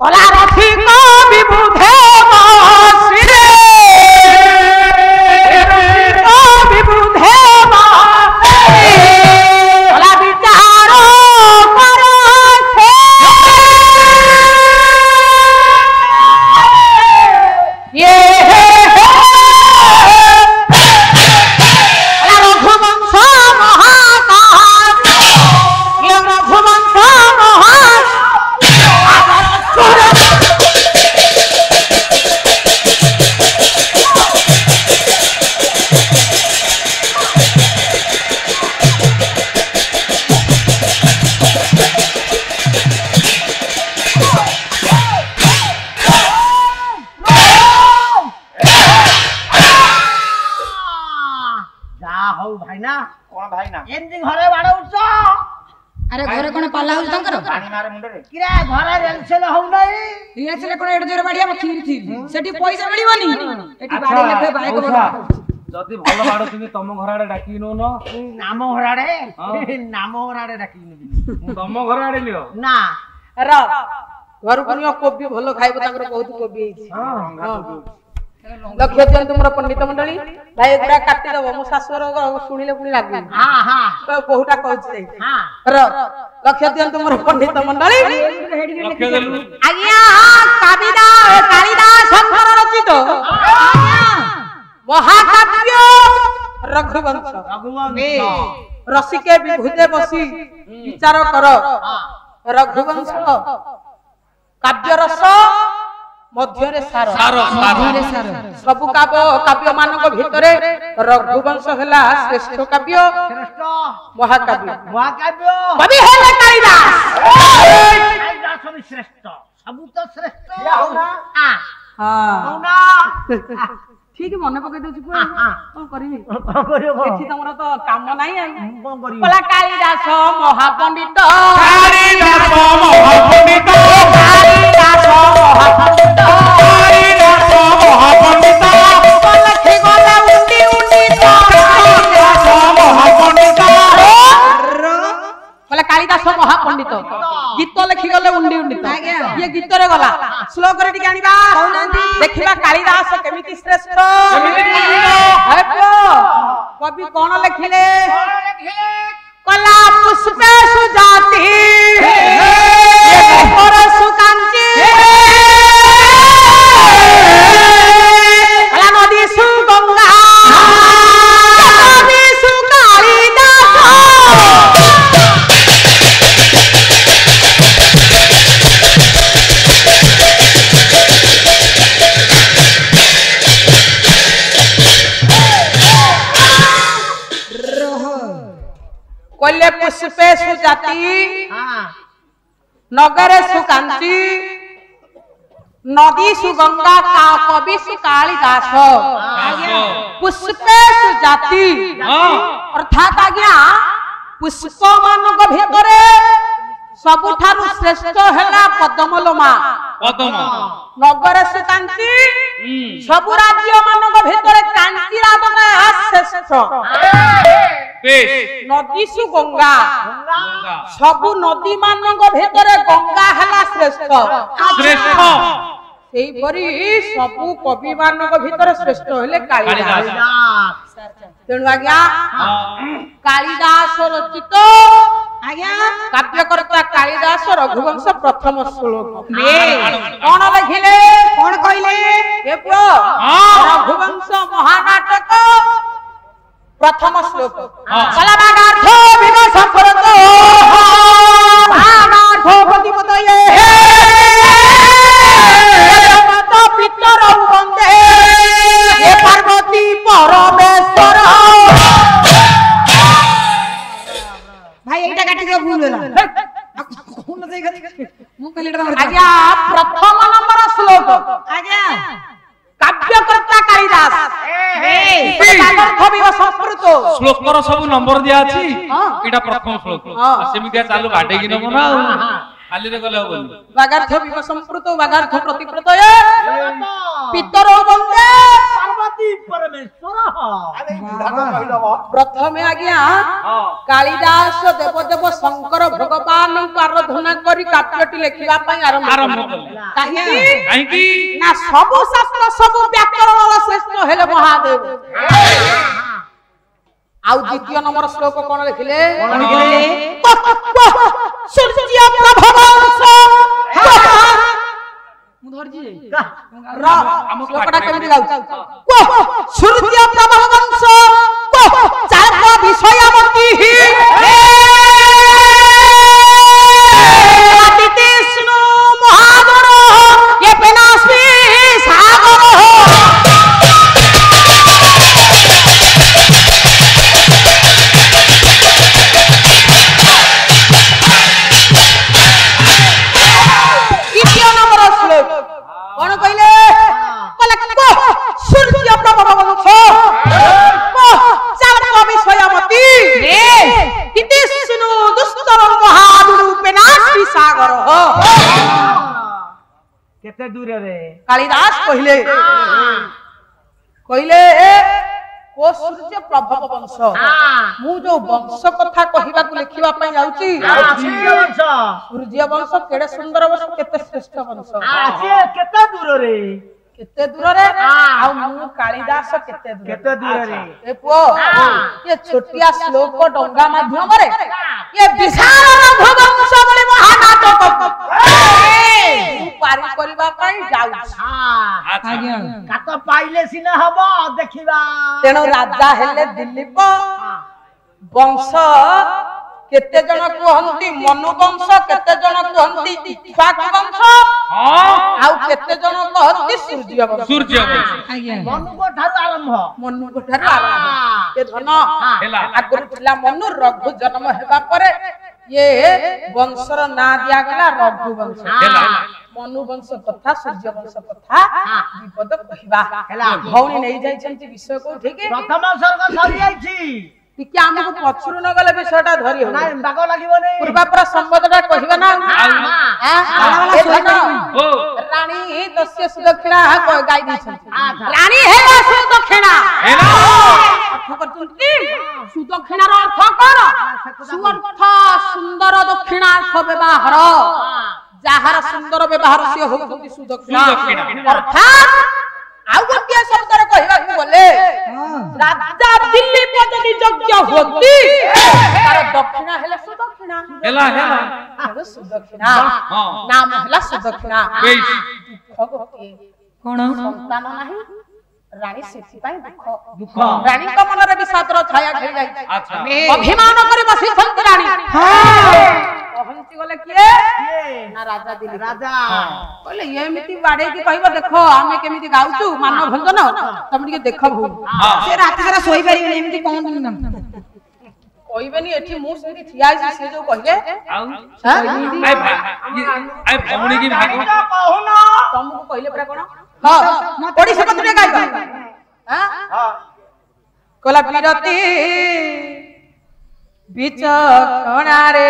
কলা রথিক বিবুধে বসিরে বিবুধে কলা বিচার করছে রঘুবংশ মহাকাশ রঘুবংশ মহাকাশ ভাইনা কোন ভাইনা এমনি ঘরে বাড়াউছ আরে ঘরে কোন পাল্লা হল তঙ্কর পানি মারে মুন্ডরে কিরা ঘরে রেলসেল হউ নাই রিয়াছলে কোন এড জোরে বাড়িয়া খির খির সেটি পয়সা মিলিবনি এটি বাড়ি লেখে বাইক বড় যদি ভাল বাড়ো তুমি তম ঘরাড়ে ডাকি নো ন নাম ঘরাড়ে ডাকি নেবি তম ঘরাড়ে লিও না র ঘর পুনিয়া কোবি ভাল খাইব তাଙ୍କର বহুত কোবি ହେଇଛି লক্ষ্য দিয়ন্তু মোর পণ্ডিত মণ্ডলী ভাই এগুড়া কাটি দেব মো শাশুর শুনিলে পুনি লাগবে হ্যাঁ হ্যাঁ বহুটা কହୁଛି হ্যাঁ র লক্ষ্য দিয়ন্তু মোর পণ্ডিত মণ্ডলী লক্ষ্য দেলু আজ্ঞা কালিদাস শঙ্কর রচিত মহাকাব্য রঘুবংশ রসিকে বিভূতে বসি বিচার কর রঘুবংশ কাব্য রস মধ্যরে সার সবু কাব্য মানক ভিতরে রঘুবংশ হেলা শ্রেষ্ঠ কাব্য শ্রেষ্ঠ মহাকাব্য কবি হেলে কালিদাস সবই শ্রেষ্ঠ সবু তো শ্রেষ্ঠ না ঠিক মনে পকাই দউছি কোন করিবি এଠି তমর তো কাম নাই বলা কালিদাস মহাপণ্ডিত কালিদাস মহাপণ্ডিত কালিদাস মহাপণ্ডিত কালিদাস মহাপণ্ডিত লক্ষ্মী গলা উন্ডি উন্ডি কালিদাস মহাপণ্ডিত বলা কালিদাস মহাপণ্ডিত গীত লেখি গলে উন্ডি উন্ডি ইয়ে গীতরে গলা শ্লোক রে টিকে আনিবা দেখিবা কালিদাস কেমিতি শ্রেষ্ঠ কবি কোন লেখিলে কলা পুষ্পে সুজাতি পরশু কাঞ্চি কলা নদী সু গঙ্গা নদী সু কালিদাস কইলে পুষ্পে সুজাতি নগরে সুকান্তি নদী সুগঙ্গা কবি কালিদাস পুষ্পে সুজাতি অর্থাৎ আজ্ঞা পুষ্প ମାନଙ୍କ ভিতরে ସବୁଠାରୁ ଶ୍ରେଷ୍ଠ ହେଲା ପଦ୍ମଲୋମା পদ্ম ନଗରେ ସୁକାନ୍ତି ସବୁ ରାଜ୍ୟ ମାନଙ୍କ ଭିତରେ କାନ୍ତି ରାଜା ଶ୍ରେଷ୍ଠ বেশ ନଦୀ ସୁ ଗଙ୍ଗା গঙ্গা ସବୁ ନଦୀ ମାନଙ୍କ ଭିତରେ ଗଙ୍ଗା ହେଲା ଶ୍ରେଷ୍ଠ শ্রেষ্ঠ ସେଇପରି ସବୁ କବି ମାନଙ୍କ ଭିତରେ ଶ୍ରେଷ୍ଠ ହେଲେ କାଳିଦାସ ତେଣୁ ଆଜ୍ଞା କାଳିଦାସ ରଚିତ ଆଜ୍ଞା କାବ୍ୟକର୍ତ୍ତା କାଳିଦାସ ରଘୁବଂଶ ପ୍ରଥମ ଶ୍ଲୋକ କଣ ଲେଖିଲେ କଣ କହିଲେ ରଘୁବଂଶ ମହାନାଟକ प्रथम श्लोक कलाबागार्थ विव संप्रत बागार्थ प्रतिपतये जगत पितर वंदे हे पार्वती परमेश्वर भाई एटा काटी दे भूल होला कोन दे मु कहले आज्ञा प्रथम नंबर श्लोक आज्ञा काव्यकर्ता कालिदास श्लोकर सब नंबर दिया अछि एटा प्रथम श्लोक सेमितिया चालू बाटे कि नमो ना खाली रे गले होबो वागार्थ विव संस्कृत वागार्थ प्रतिप्रतय पितर वंदे पार्वती परमेश्वर अरे विधाता कहिलबो प्रथमे आज्ञा कालिदास देवदेव शंकर भगवान आराधना करी काव्यटी लेखिबा पई आरंभ कले काहेकि ना सब शास्त्र सब व्याकरण श्रेष्ठ हेले महादेव आउ द्वितीय नंबर श्लोक कोन लिखिले सूर्य प्रभवंश मुधरजी श्लोकटा केमिति गाउछ सूर्य प्रभवंश चार विषयमती अतिष्णु महागर ये पेनास्मि सागर द्वितीय नंबर श्लोक कोन कहले सूर्य प्रभवंश चार विषयमती इतिष्णु दुस्तर महारूपेनास्मि सागर केते दूर रे कालिदास कहले को सूर्य प्रभव वंश मु जो वंश कथा कहबा को लिखिबा पई जाउची सूर्य वंश केडे सुंदर वंश केते श्रेष्ठ वंश केते दूर रे आ मु कालिदास केते दूर रे ए पो ये छोटिया श्लोक डंगा माध्यम रे ये विशाल रघुवंश बले महानाटक पारी करबा पई जाउची आज्ञा कात पाइले सिना हबो देखिबा तेणु राजा हेले दिलीप वंश केते जन कहंती मनु वंश केते जन कहंती इक्ष्वाकु वंश आउ केते जन कहंती सूर्य वंश मनु को ठारू आरंभ ये धन आगुर थिला मनु रघु जन्म हेबा परे ये वंशर ना दिया गला रघु वंश मनु वंश कथा सूर्य वंश कथा विपद कहिबा भौणी नै जाय छंती विषय को ठीक प्रथम सर्ग सरी जायछि टिके हमको पछुर न गले विषयटा धरि हो ना बाग लागिबो नै पूर्वापर संबंधटा कहिबा ना रानी दस्य सुदक्षिणा गाई दी छंती रानी हेला सुदक्षिणा हेला अर्थ करछंती सुदक्षिणार अर्थ कोन सुअर्थ सुंदर दक्षिणा व्यवहार जाहार सुंदर व्यवहार से होउछंती सुदक्षिणा अर्थात आउ गोटे शब्द रे कहिबा को बोले राजा दिल्ली पदनी यज्ञ होती तार दक्षिणा हेले सुदक्षिणा हेला सुदक्षिणा नाम हेला सुदक्षिणा बेस कोन संतान नाही रानी सेति पाई दुख रानी का मन रे विषादर छाया खेल जाई अच्छा अभिमान करी बसी संत रानी कहंती गले किए ना राजा दिली राजा बोले एमिति बाडे की कहबो देखो आमे केमिति गाउचू मानव भंजन तम टिके देखबू से रात सारा सोई पारी एमिति कहंती ना कहबेनी एठी मु सेति थियाई से जो कहिले आई भौणी की भागो कहूना तुमको कहिले परा कोन हां ओडी से कतरे गाइबा हां कोला बिरती विचक्षणा रे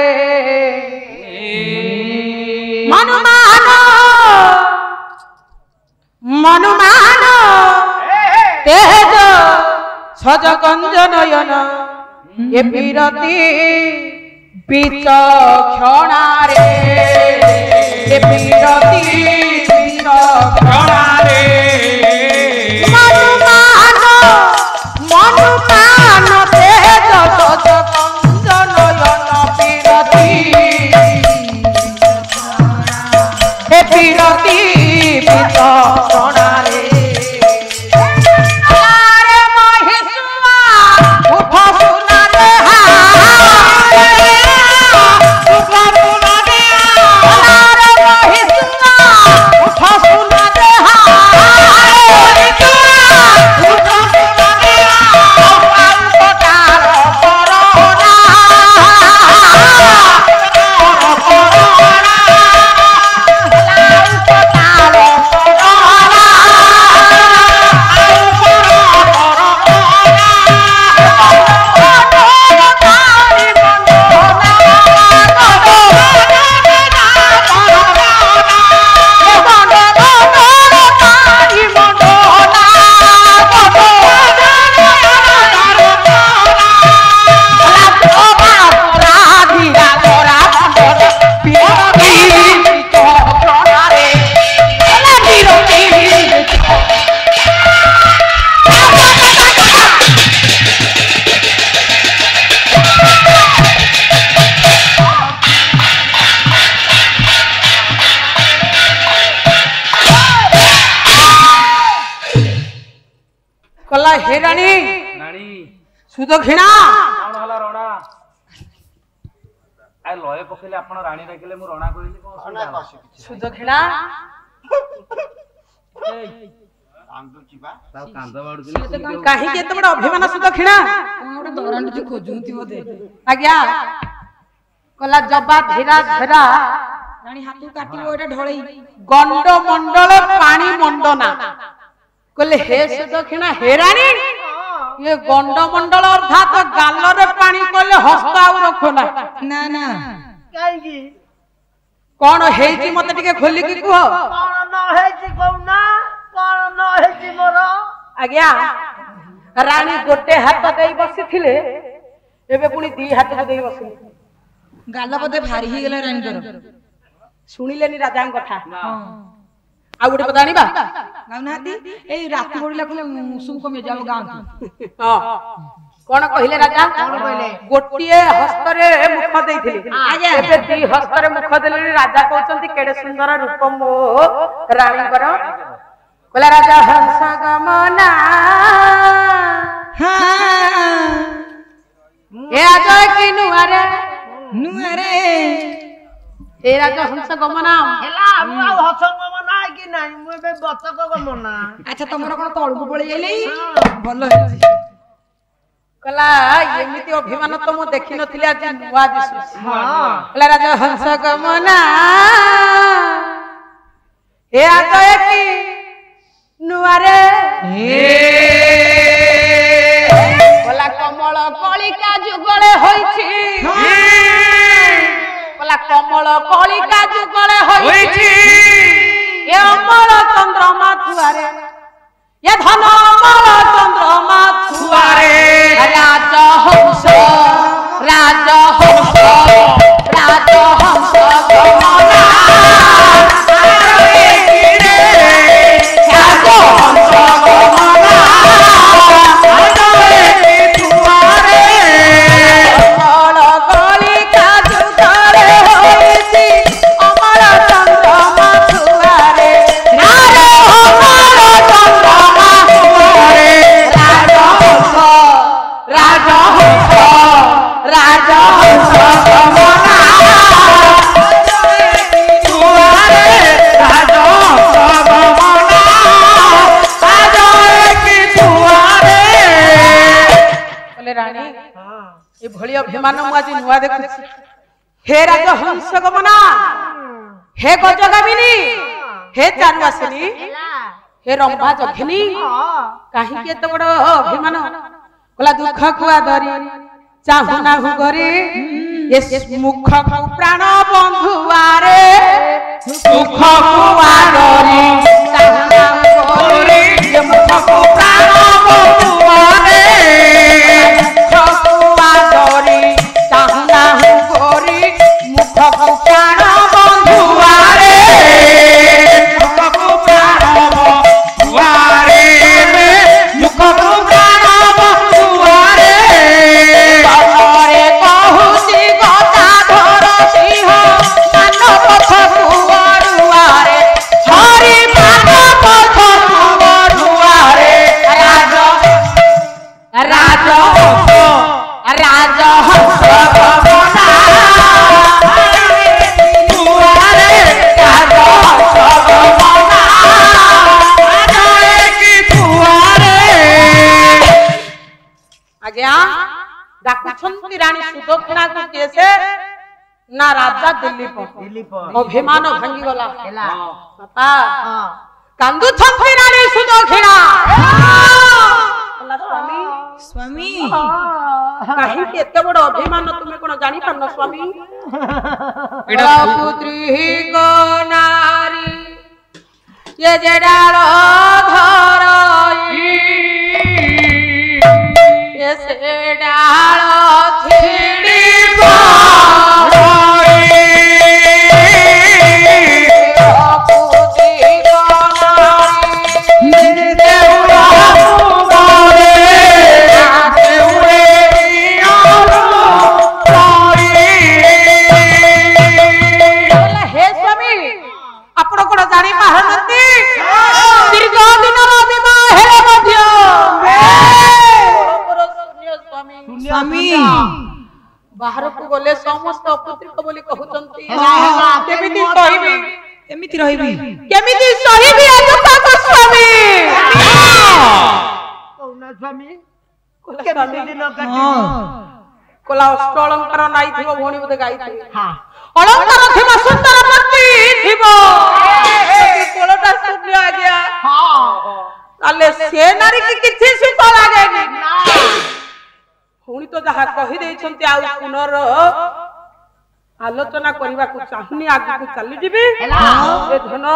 मनुमान तेज सज कंज नयन ये बिरती विचक्षणा रे ये बिरती विचक्षणा रे मनुमान तेज सज कंज नयन बिरती हे बिरती विचक्षणा रे आरे महिषुआ उठ सुना रे उठ सुना रे आरे महिषुआ उठ सुना रे उठ सुना रे अवतार करोना करोना कला हे रानी ନାଣୀ सुदक्षिणा କଣ ହେଲା ରଣା ଆ ଲୟ ପକେଇଲେ ଆପଣ ରାଣୀ ଡାକିଲେ ମୁଁ ରଣା କହିଲି କଣ ଅସୁବିଧା ହେଲା? सुदक्षिणा ତାକୁ କାନ୍ଦ ମାଡୁଥିଲେ काहे के एते बड़ अभिमान सुदक्षिणा ଗୋଟେ ଦରାଣ୍ଡି ଖୋଜୁନ୍ତି ବୋଧେ आज्ञा कला जबा धीरा धीरा ରାଣୀ ହାତକୁ କାଟିବ ଏଟା ଢଳେଇ गंड मंडल पानी मंडना कहले हे सुदक्षिणा हे रानी ये गंड मंडल अर्थात गाल रे पानी कहले हस्त आउ रखना ନା ନା କାହିଁକି कौन हेची मते टिके खोली की कुह କଣ ନ ହେଇଛି କହୁନା କଣ ନ ହେଇଛି ମୋର आज्ञा रानी गोटे हाथ देई बसिथिले एबे पुनी दी हाथ को देई बसिले ଗାଲ ବୋଧେ ଭାରି ହେଇଗଲା ରାଣୀଙ୍କର सुनिलेनी राजा कथा आ गोटे पता आनिबा ଗାଉନାହାନ୍ତି ଏଇ ରାତି ବଢିଲା ଖଲେ ଉଷୁମ କମି ଯାବ ଗାଁକୁ हां कोन कहिले राजा କହିଲେ? गोटिए हस्तरे मुख देइथिले आज्ञा। एबे दी हस्तरे मुख देले राजा कहउचंती केडे सुंदर रूप मो रानी कर कहला राजा हंस गमना ए अजय की नुआरे ନୁଆରେ ए राजा हंस गमना ହେଲା ମୁଁ ଆଉ ହସଙ୍ଗ ମନା କି ନାହିଁ ମୁଁ ଏବେ ବତକ ମନା ଆଚ୍ଛା ତମର କଣ ତଳକୁ ପଳେଇ ଯାଇଲେ ଭଲ ହେଇଛି कहला एमिति अभिमान तो मु देखि नथिले आज नुआ दिसुस ହଁ कहला राजा हंस गमना ए अजय की नुआरे कहला कमल कलिका जुगले होइछि कहला कमल कलिका जुगले होइछि ए अमल चंद्रमा छुआरे ये धन अमल चंद्रमा छुआरे राजहंस राजहंस राजहंस गमना अभिमान मु आज नुआ देखु हे राज हंस गमना हे गजगामिनी हे चारुआसिनी हे रंभा जघिनी काहे के तो बड़ अभिमान कला दुख को आदरी चाहु ना हु गरी ये मुख को प्राण बंधुआरे दुख को आदरी चाहु ना हु गरी ये मुख को प्राण बंधुआरे रानी सुदक्षिणा को कैसे ना राजा दिल्ली पर अभिमान भांगी गला पापा कांदु छथि रानी सुदक्षिणा स्वामी स्वामी काहे के एते बड़ अभिमान तुमे कोन जानि पारन स्वामी पुत्री को नारी ये जडाल धरई ये से डाल छिड़ी दीर्घ दिन ବାହାରକୁ ଗଲେ ସମସ୍ତେ ଅପୁତ୍ରିକ ବୋଲି କହୁଛନ୍ତି କେମିତି କହିବି ଏମିତି ରହିବି କେମିତି ସହିବି ଏ ଦୁଃଖକୁ ସ୍ୱାମୀ କହୁନା ସ୍ୱାମୀ କେମିତି ଦିନ କାଟିବି କୋଲା ଅଷ୍ଟ ଅଳଙ୍କାର ନାଇ ଥିବ ଭଉଣୀ ବୋଧେ ଗାଇଥିବେ ହଁ ଅଳଙ୍କାର ଥିବ ସୁନ୍ଦର ପତି ଥିବ କୋଳଟା ଶୂନ୍ୟ ଆଜ୍ଞା ତାହେଲେ ସେ ନାରୀ କି କିଛି ସୁଖ ଲାଗେନି ପୁଣି ତ ଯାହା କହି ଦେଇଛନ୍ତି ଆଉ ପୁନର ଆଲୋଚନା କରିବାକୁ ଚାହୁଁନି ଆଗକୁ ଚାଲିଯିବି ଏ ଧନ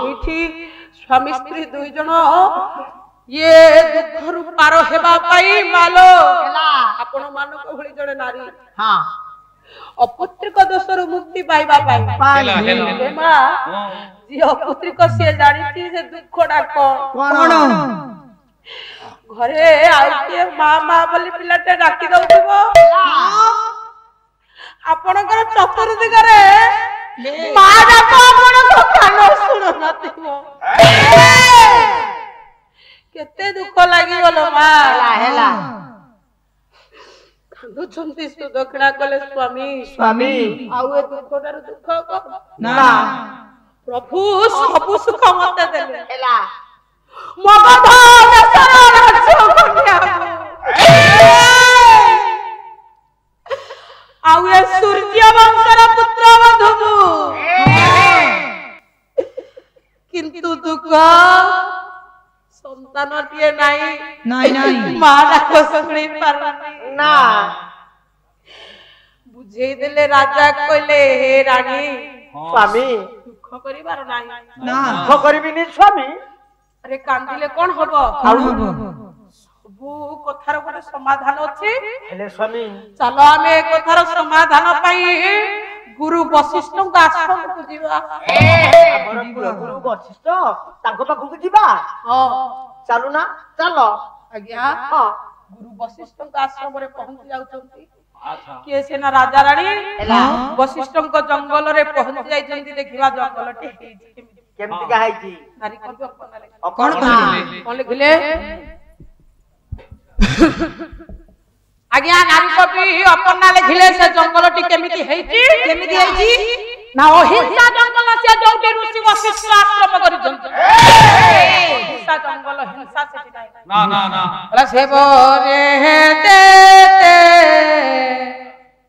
ଏଇଠି ସ୍ୱାମୀ ସ୍ତ୍ରୀ ଦୁଇ ଜଣ ये दुखरु पार हेबा पाई मालो आपण मानक भଳି जड़े नारी हां अपुत्रिक दोषरु मुक्ति पाइबा पाई हे मां जी अपुत्रिक से जानिछि से दुखडा कोन घरे आउ के मां मां बोली पिलाटे डाकी दउथिबो आपणकर चतुर्दिग रे मां डाको आपणको कान सुनो नथिबो केते दुख लागि गलो मां हेला कांदुछंती सुदक्षिणा कले स्वामी स्वामी आउ ए दुखटार दुख ना प्रभु सब सुख मते देले हेला मगध देशर राज्य कन्या आउ ए सूर्य वंशर पुत्र वधु किंतु दुख संतान टिए नाही मां डाक सुनी पारनी ना बुझे देले राजा कहले हे रानी स्वामी दुख करिबार नाही ना दुख करबिनी स्वामी अरे कांदिले कोन हबो सबु कथार गोटे समाधान अछि हेले स्वामी चलो आमे ए कथार समाधान पई गुरु वशिष्ठ का आश्रम को जीवा हमर गुरु वशिष्ठ ताको पाखु जीवा हां चलू ना चलो आज्ञा हां गुरु वशिष्ठ का आश्रम रे पहुंच जाउछंती अच्छा के सेना राजा रानी वशिष्ठ को जंगल रे पहुंच जाइछंती देखिबा जंगल टे केमति गाइची नारी कवि अपना ले कोन लिखले आज्ञा नारी कवि अपना लिखले से जंगल टी केमिति हेची ना अहिंसा जंगल से जोंटी ऋषि वशिष्ठ आश्रम करि जंगल अहिंसा जंगल हिंसा से ना ना ना बोला से बोरे देते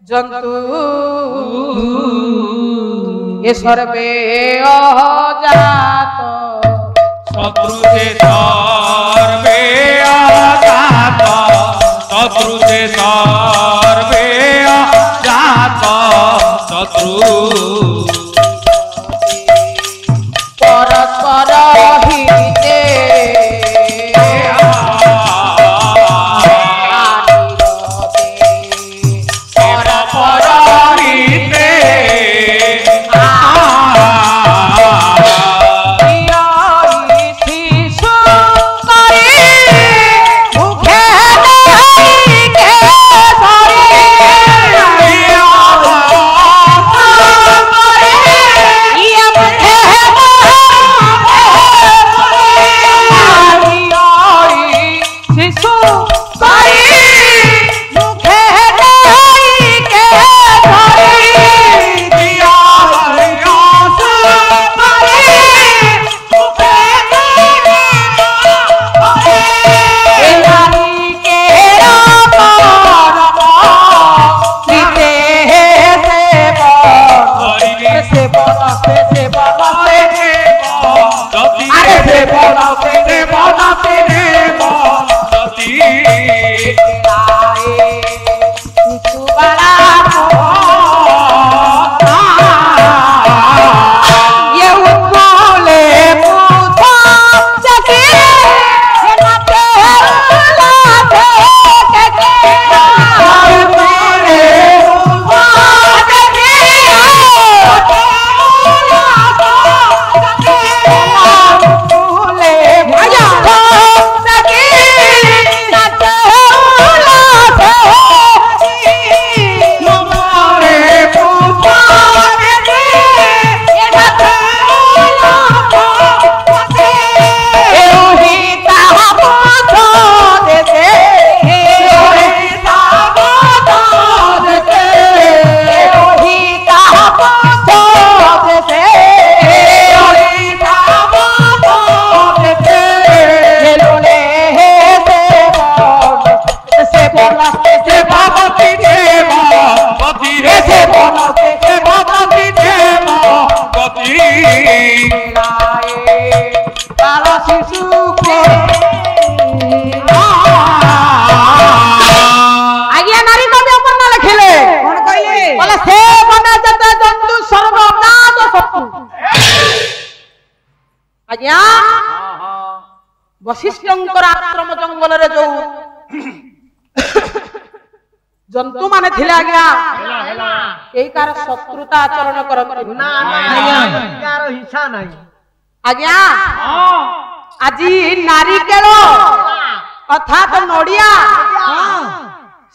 जंतु ये सर्वे अजात शत्रु से सर्वे अजात शत्रु से सर्वे अजात शत्रु परस्पर हिते आज्ञा वशिष्ठंकर आश्रम जंगल रे जो जंतु माने थिले आज्ञा एई कार शत्रुता आचरण करत ना यार हिस्सा नहीं आज्ञा আজি नारिकेल अर्थात नड़िया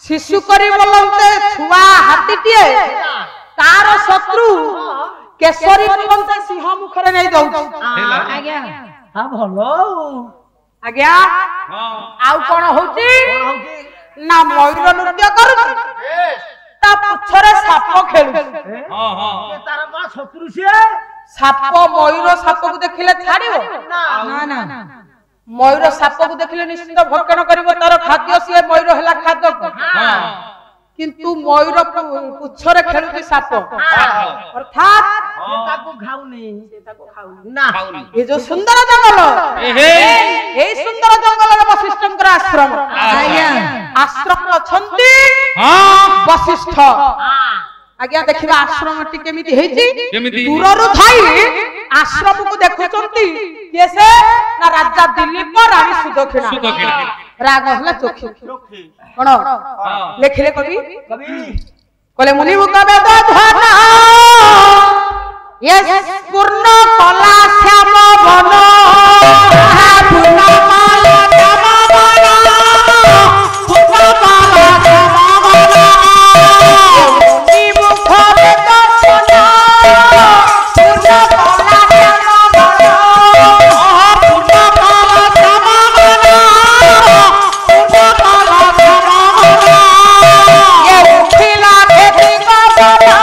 शिशु करी बोलते छुआ हाथीटीए तार शत्रु केसरी बोलते सिंह मुखरे नहीं दउछ आज्ञा हां भलो आज्ञा आउ कोन होची ना मयूर नृत्य करू ता पुछरे साप खेलु हां हां तार बा शत्रु से साप मयूर साप को देखिले छाड़ियो ना ना मयूर साप को देखिले निश्चित भक्षण करिवो तार खाद्य से मयूर हला खाद्य हां किंतु मयूर पुच्छरे खेलुती साप अर्थात ताको खाउनी ना ये जो सुंदर जंगल ए सुंदर जंगल रे वशिष्ठंकर आश्रम आश्रम अछंती हां वशिष्ठ आज्ञा देखिबा आश्रम टी केमिति हेची दूररु थाई आश्रम को देखुचंती केसे ना राजा दिलीप रानी सुदक्षिणा राग हला चोखी कोन लेखिले कवि कले मुनि मुख वेद ध्वना ये पूर्ण कला श्याम वन पूर्ण माला श्याम वन पूर्ण माला श्याम वन मुनि मुख वेद ध्वना पूर्ण कला श्याम वन पूर्ण माला श्याम वन पूर्ण माला श्याम वन ये उठिला खेती का बना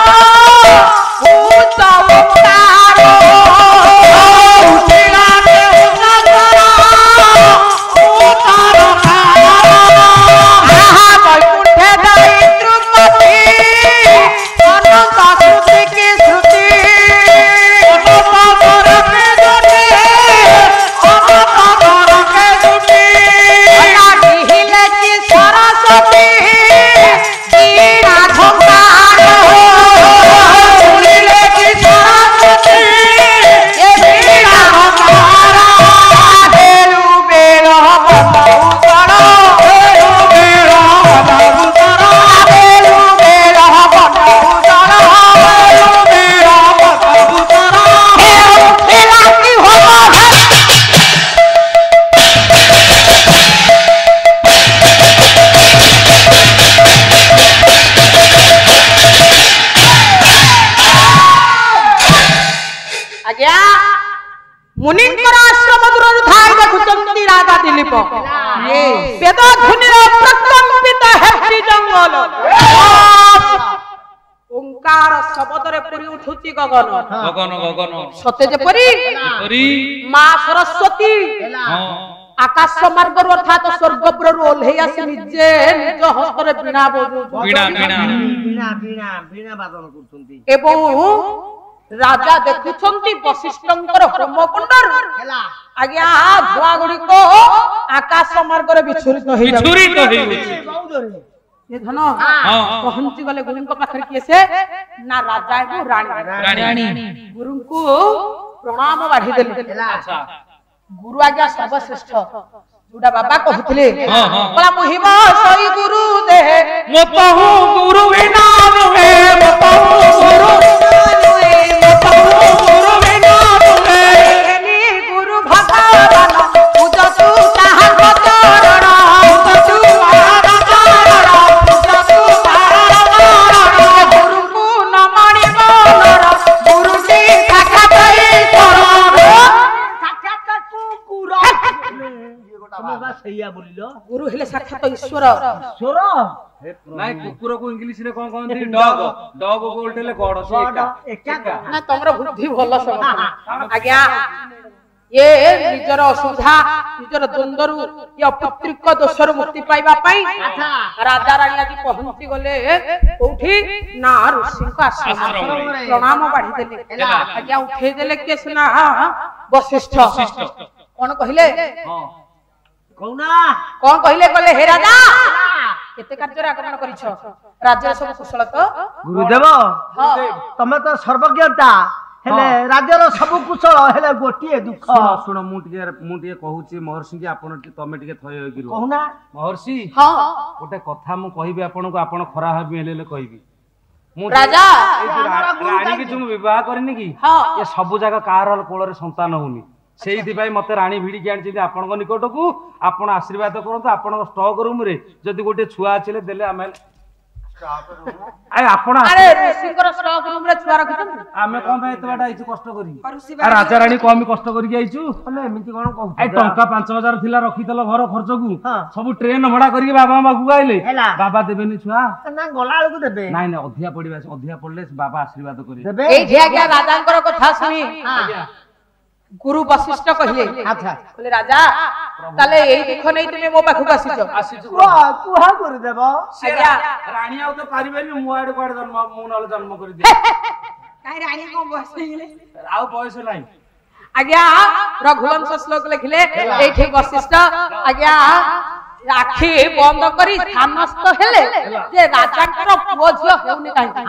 मुनिंकर आश्रम दूर धाई देखुचंती राजा दिलीप ये वेद ध्वनि प्रकंपित हेटी जंगल ओंकार शब्द रे पुरी उठुची गगन गगन गगन सते जे परी मां सरस्वती आकाश मार्ग अर्थात स्वर्गपुर ओल्हे आसी निजे निज हस्त रे बीणा बजु बीणा बीणा बीणा बीणा वादन करछंती एवं राजा देखुछंती वशिष्ठंकर होमकुंडर आज्ञा धुआ गुडी को आकाश मार्ग रे विछुरित होई ये धन पहुंची गले गुरु को पाखर किए से ना राजा को रानी गुरु को प्रणाम बाढ़ी देले अच्छा गुरु आज्ञा सर्वश्रेष्ठ जुडा बाबा कहथिले बला महिमा सई गुरु दे मोतहु गुरु बिना नुहे मोतहु गुरु गुरु हेले साक्षात ईश्वर ईश्वर नाइ कुकुर को इंग्लिश रे कोन कहंती डॉग डॉग को उल्टेले गॉड से एका ना तमरा बुद्धि भलो सब आज्ञा ये निजर असुविधा निजर द्वंद्वरु ये अपत्रिक दोषरु मुक्ति पाइबा पई राजा रानी आज पहुंची गले कोठी ना ऋषि को आश्रम प्रणाम बाढ़ी देले आज्ञा उठे देले के सुना वशिष्ठ कोन कहिले हां कौना कोन कहिले कले हे राजा केते कार्य आगमन करिछ राज्य सब कुशल तो गुरुदेव तमे तो सर्वज्ञता ହେଲେ ରାଜ୍ୟର ସବୁ କୁଶଳ ହେଲେ ଗୋଟିଏ ଦୁଃଖ। ଶୁଣ ମୁଁ ଟିକେ କହୁଛି ମହର୍ଷି କି ଆପଣ ତମେ ଟିକେ ଥୟ ହେଇକି ରୁହ। କହୁନା ମହର୍ଷି ଗୋଟେ କଥା ମୁଁ କହିବି ଆପଣଙ୍କୁ, ଆପଣ ଖରାପ ହେଲେ କହିବି। ମୁଁ ରାଜା ରାଣୀ କି ବିବାହ କରିନି କି ଏ ସବୁ ଜାଗା କାହାର କୋଳରେ ସନ୍ତାନ ହଉନି, ସେଇଥିପାଇଁ ମତେ ରାଣୀ ଭିଡିକି ଆଣିଛନ୍ତି ଆପଣଙ୍କ ନିକଟକୁ। ଆପଣ ଆଶୀର୍ବାଦ କରନ୍ତୁ। ଆପଣଙ୍କ ଷ୍ଟକ୍ ରୁମ୍ ରେ ଯଦି ଗୋଟେ ଛୁଆ ଅଛି ଦେଲେ ଆମେ ଆପଣ ଆମେ କଣ ପାଇଁ ଏତେ ବାଟ ଆଇଛୁ କଷ୍ଟ କରି? ରାଜା ରାଣୀ କମ କଷ୍ଟ କରିକି ଆଇଛୁ। ଏମିତି କଣ କହୁଛ? ଟଙ୍କା 5,000 ଥିଲା ରଖିଦେଲ ଘର ଖର୍ଚ୍ଚକୁ, ସବୁ ଟ୍ରେନ ଭଡା କରିକି ବାବା ପାଖକୁ ଆଇଲେ। ବାବା ଦେବେନି ଛୁଆ? ନା ଗଲା ବେଳକୁ ଦେବେ। ନାଇଁ ନାଇଁ ଅଧିକା ପଡିବା, ଅଧିକା ପଡିଲେ ବାବା ଆଶୀର୍ବାଦ କରିବେ। ଏଇଠି ଆଜ୍ଞା ରାଜାଙ୍କର କଥା ଶୁଣି ଗୁରୁ ବଶିଷ୍ଠ କହିଲେ, ଆଚ୍ଛା କହିଲେ ରାଜା ତାହେଲେ ଏଇ ଦୁଃଖ ନେଇ ତୁମେ ମୋ ପାଖକୁ ଆସିଛ। କୁହା କରିଦେବ। ଆଜ୍ଞା ରାଣୀ ଆଉ ତ ପାରିବେନି, ମୁଁ ଆଡେ କୁଆଡେ ଜନ୍ମ, ମୁଁ ନହେଲେ ଜନ୍ମ କରିଦିଏ। ରାଣୀ କଣ ବୟସ ହେଇଗଲେ? ଆଉ ବୟସ ନାହିଁ। ଆଜ୍ଞା ରଘୁବଂଶ ଶ୍ଲୋକ ଲେଖିଲେ ଏଇଠି ବଶିଷ୍ଠ ଆଜ୍ଞା ଆଖି ବନ୍ଦ କରି ଧ୍ୟାନସ୍ଥ ହେଲେ ଯେ ରାଜାଙ୍କର ପୁଅ ଝିଅ ହେଉନି କାହିଁକି।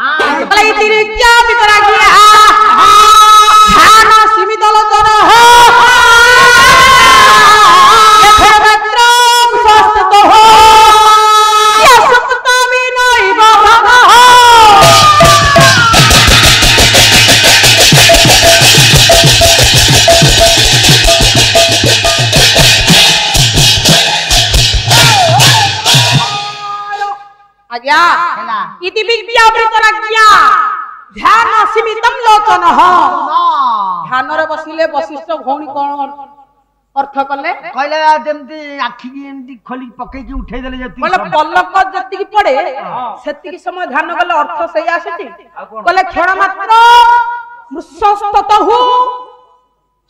ଧ୍ୟାନ ସୀମିତ ଲୋଚନ आज्ञा इति विज्ञापृतराज्ञा ध्यान सीमितम लोचन। ध्यान रे बसिले वशिष्ठ भौणी कोन अर्थ कले कहले जेमती आखी की एमती खोली पकई के उठै देले जति बोले पलक जति की पड़े सेति की समय ध्यान कले अर्थ सही आसीची। बोले क्षण मात्र मृषस्ततहु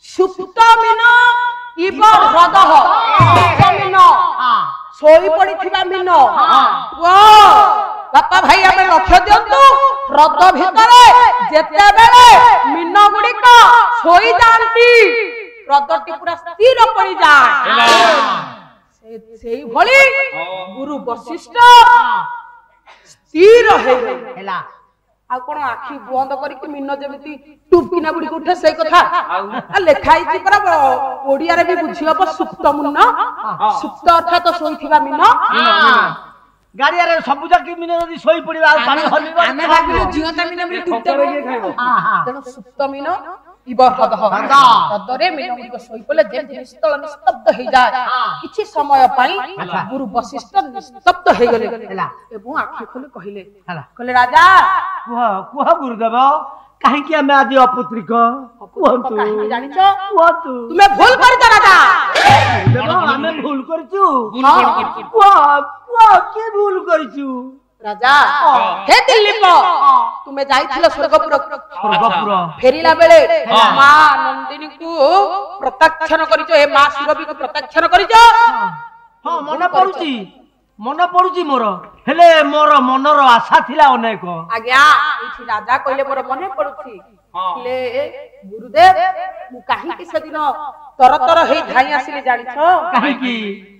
सुप्तमिन इव हृदः सुप्तमिन सोई पड़ी थिबा मिन ओ बापा भाई आमे लक्ष्य दियंतु हृद भितरे जेते बेले मिन गुडिक सोई जानती हृदटी पूरा स्थिर पड़ी जाए। सेई भली गुरु वशिष्ठ स्थिर हेला आ कोन आखी बंद करिक मिन जेमिति टुपकिना गुडी उठे सेई कथा आ लेखाई छि पर ओडिया रे भी बुझी हबो सुप्त मुन्न सुप्त अर्थात सोईथिबा मिन गाड़िया रे सब जाकी मिन जदी सोई पड़िबा आ पानी हलिबो आमे भाबिलु जियता मिन मिन टुटते खाइबो। तेनो सुप्त मिन इब हदह हदरे मिन गुडी सोई पले जे निस्तल निस्तब्ध हे जाय किछि समय पई गुरु वशिष्ठ निस्तब्ध हे गेले एबो आखी खोली कहिले कहले राजा कुह गुरुदेव काहे कि हमें आदि अपुत्रिक कुहतु काहे जानिछ कुहतु तुमे भूल करत राजा देव हमें भूल करछु भूल कोन करछु कुह के भूल करछु राजा हे दिल्लीप तुमे जाइथिलो स्वर्गपुर स्वर्गपुर फेरिला बेले मां नंदिनी को प्रत्यक्षण करिछो हे मां सुरभि को प्रत्यक्षण करिछो। हां मन पड़ुची मोर हेले मोर मनर आशा थिला अनेक। आज्ञा एठी राजा कहले मोर मने पड़ुची ले गुरुदेव मु काहे कि सेदिन तरतर हे धाई आसिले जानिछो काहे कि